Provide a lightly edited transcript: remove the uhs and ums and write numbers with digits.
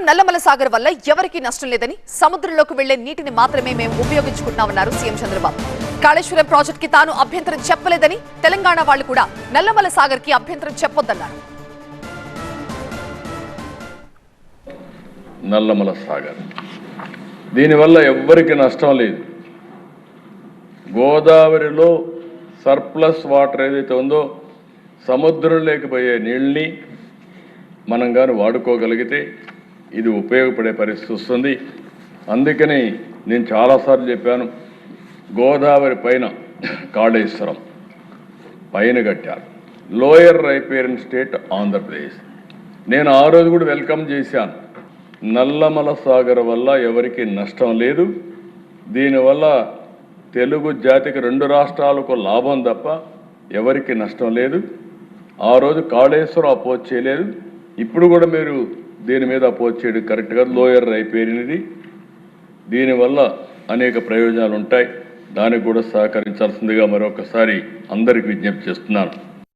నల్లమల సాగర్ వల్ల ఎవరికీ నష్టం లేదని, సముద్రంలోకి వెళ్లే నీటిని మాత్రమే మేము ఉపయోగించుకుంటున్నామన్నారు సీఎం చంద్రబాబు. కాళేశ్వరం ప్రాజెక్ట్ కి తాను అభ్యంతరం చెప్పలేదని, తెలంగాణ వాళ్లు కూడా నల్లమల సాగర్ కి అభ్యంతరం చెప్పొద్దన్నారు. నల్లమల సాగర్ దీనివల్ల ఎవ్వరికి నష్టం లేదు. గోదావరిలో సర్ప్లస్ వాటర్ ఏదైతే ఉందో సముద్రంలోకి పోయే నీళ్ళని మనం కానీ వాడుకోగలిగితే ఇది ఉపయోగపడే పరిస్థితి వస్తుంది. అందుకని నేను చాలాసార్లు చెప్పాను, గోదావరి పైన కాళేశ్వరం పైన కట్టారు. Lower riparian state Andhra Pradesh. నేను ఆ రోజు కూడా వెల్కమ్ చేశాను. నల్లమల సాగర్ వల్ల ఎవరికి నష్టం లేదు. దీనివల్ల తెలుగు జాతికి 2 రాష్ట్రాలకు లాభం తప్ప ఎవరికి నష్టం లేదు. ఆ రోజు కాళేశ్వరం అపోజ్ చేయలేదు, ఇప్పుడు కూడా మీరు దీని మీద అపోజ్ చేయడం కరెక్ట్గా. లోయర్ రైపేరియన్ ఇది, దీనివల్ల అనేక ప్రయోజనాలు ఉంటాయి. దానికి కూడా సహకరించాల్సిందిగా మరొకసారి అందరికి విజ్ఞప్తి చేస్తున్నాను.